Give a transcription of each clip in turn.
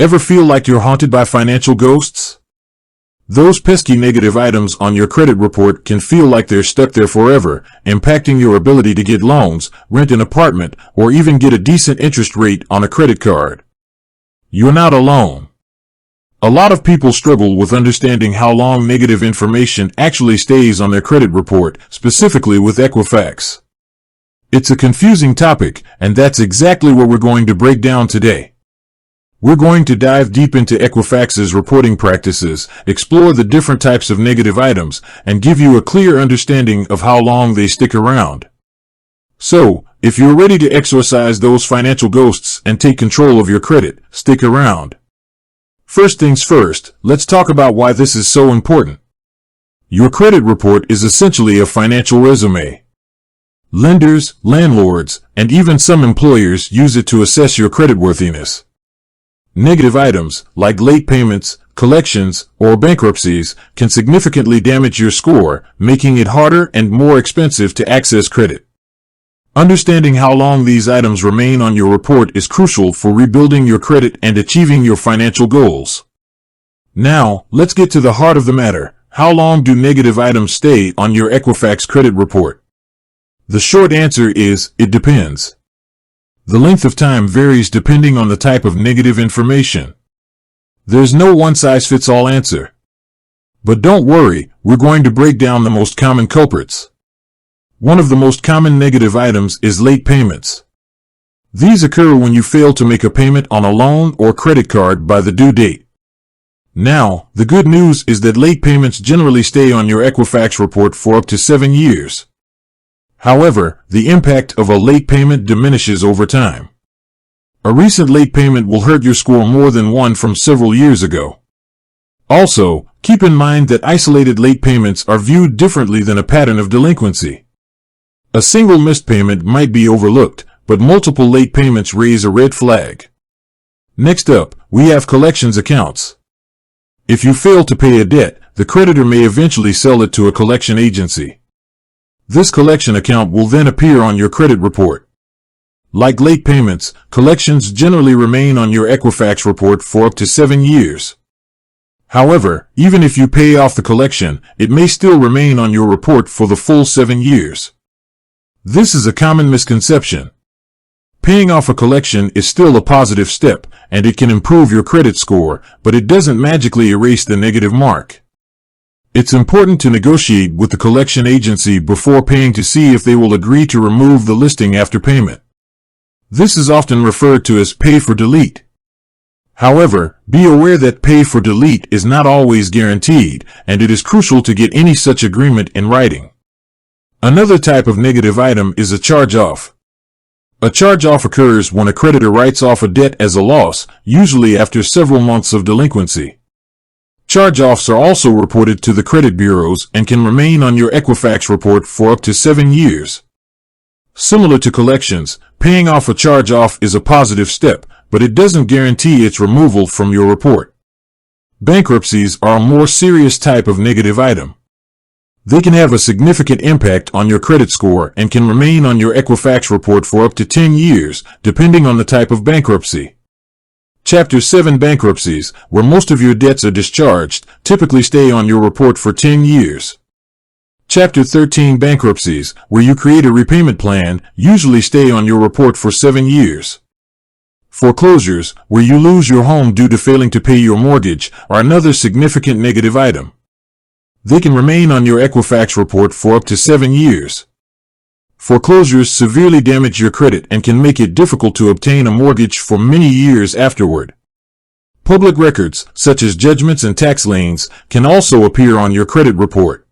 Ever feel like you're haunted by financial ghosts? Those pesky negative items on your credit report can feel like they're stuck there forever, impacting your ability to get loans, rent an apartment, or even get a decent interest rate on a credit card. You're not alone. A lot of people struggle with understanding how long negative information actually stays on their credit report, specifically with Equifax. It's a confusing topic, and that's exactly what we're going to break down today. We're going to dive deep into Equifax's reporting practices, explore the different types of negative items, and give you a clear understanding of how long they stick around. So, if you're ready to exorcise those financial ghosts and take control of your credit, stick around. First things first, let's talk about why this is so important. Your credit report is essentially a financial resume. Lenders, landlords, and even some employers use it to assess your creditworthiness. Negative items, like late payments, collections, or bankruptcies, can significantly damage your score, making it harder and more expensive to access credit. Understanding how long these items remain on your report is crucial for rebuilding your credit and achieving your financial goals. Now, let's get to the heart of the matter. How long do negative items stay on your Equifax credit report? The short answer is, it depends. The length of time varies depending on the type of negative information. There's no one-size-fits-all answer. But don't worry, we're going to break down the most common culprits. One of the most common negative items is late payments. These occur when you fail to make a payment on a loan or credit card by the due date. Now, the good news is that late payments generally stay on your Equifax report for up to 7 years. However, the impact of a late payment diminishes over time. A recent late payment will hurt your score more than one from several years ago. Also, keep in mind that isolated late payments are viewed differently than a pattern of delinquency. A single missed payment might be overlooked, but multiple late payments raise a red flag. Next up, we have collections accounts. If you fail to pay a debt, the creditor may eventually sell it to a collection agency. This collection account will then appear on your credit report. Like late payments, collections generally remain on your Equifax report for up to 7 years. However, even if you pay off the collection, it may still remain on your report for the full 7 years. This is a common misconception. Paying off a collection is still a positive step, and it can improve your credit score, but it doesn't magically erase the negative mark. It's important to negotiate with the collection agency before paying to see if they will agree to remove the listing after payment. This is often referred to as pay for delete. However, be aware that pay for delete is not always guaranteed, and it is crucial to get any such agreement in writing. Another type of negative item is a charge-off. A charge-off occurs when a creditor writes off a debt as a loss, usually after several months of delinquency. Charge-offs are also reported to the credit bureaus and can remain on your Equifax report for up to 7 years. Similar to collections, paying off a charge-off is a positive step, but it doesn't guarantee its removal from your report. Bankruptcies are a more serious type of negative item. They can have a significant impact on your credit score and can remain on your Equifax report for up to 10 years, depending on the type of bankruptcy. Chapter 7 bankruptcies, where most of your debts are discharged, typically stay on your report for 10 years. Chapter 13 bankruptcies, where you create a repayment plan, usually stay on your report for 7 years. Foreclosures, where you lose your home due to failing to pay your mortgage, are another significant negative item. They can remain on your Equifax report for up to 7 years. Foreclosures severely damage your credit and can make it difficult to obtain a mortgage for many years afterward. Public records, such as judgments and tax liens, can also appear on your credit report.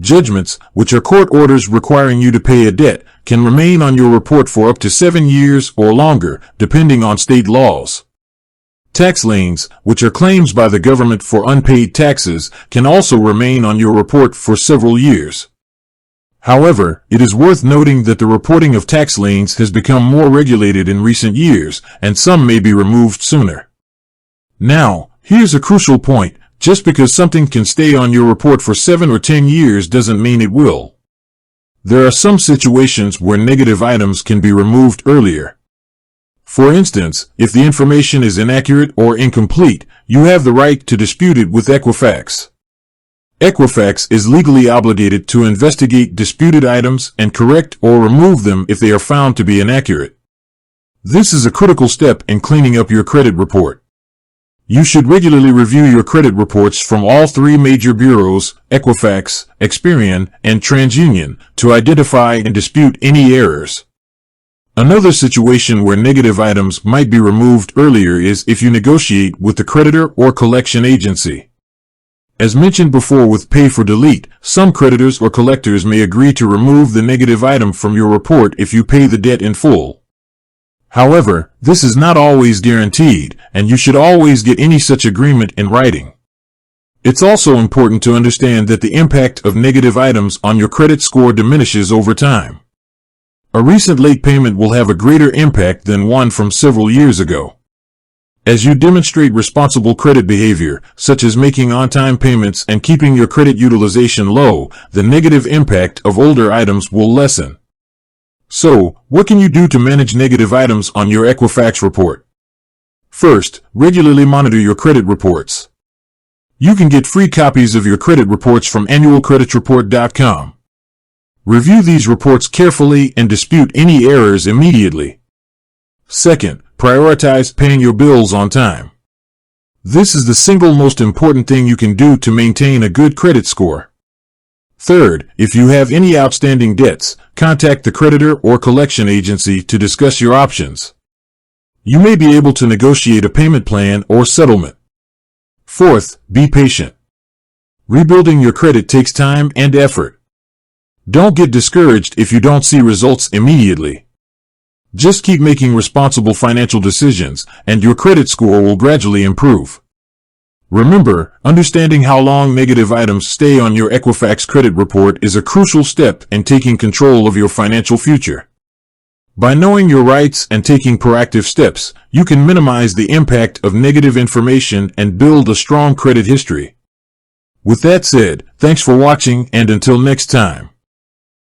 Judgments, which are court orders requiring you to pay a debt, can remain on your report for up to 7 years or longer, depending on state laws. Tax liens, which are claims by the government for unpaid taxes, can also remain on your report for several years. However, it is worth noting that the reporting of tax liens has become more regulated in recent years, and some may be removed sooner. Now, here's a crucial point. Just because something can stay on your report for 7 or 10 years doesn't mean it will. There are some situations where negative items can be removed earlier. For instance, if the information is inaccurate or incomplete, you have the right to dispute it with Equifax. Equifax is legally obligated to investigate disputed items and correct or remove them if they are found to be inaccurate. This is a critical step in cleaning up your credit report. You should regularly review your credit reports from all three major bureaus, Equifax, Experian, and TransUnion, to identify and dispute any errors. Another situation where negative items might be removed earlier is if you negotiate with the creditor or collection agency. As mentioned before with pay for delete, some creditors or collectors may agree to remove the negative item from your report if you pay the debt in full. However, this is not always guaranteed, and you should always get any such agreement in writing. It's also important to understand that the impact of negative items on your credit score diminishes over time. A recent late payment will have a greater impact than one from several years ago. As you demonstrate responsible credit behavior, such as making on-time payments and keeping your credit utilization low, the negative impact of older items will lessen. So, what can you do to manage negative items on your Equifax report? First, regularly monitor your credit reports. You can get free copies of your credit reports from annualcreditreport.com. Review these reports carefully and dispute any errors immediately. Second, prioritize paying your bills on time. This is the single most important thing you can do to maintain a good credit score. Third, if you have any outstanding debts, contact the creditor or collection agency to discuss your options. You may be able to negotiate a payment plan or settlement. Fourth, be patient. Rebuilding your credit takes time and effort. Don't get discouraged if you don't see results immediately. Just keep making responsible financial decisions, and your credit score will gradually improve. Remember, understanding how long negative items stay on your Equifax credit report is a crucial step in taking control of your financial future. By knowing your rights and taking proactive steps, you can minimize the impact of negative information and build a strong credit history. With that said, thanks for watching, and until next time.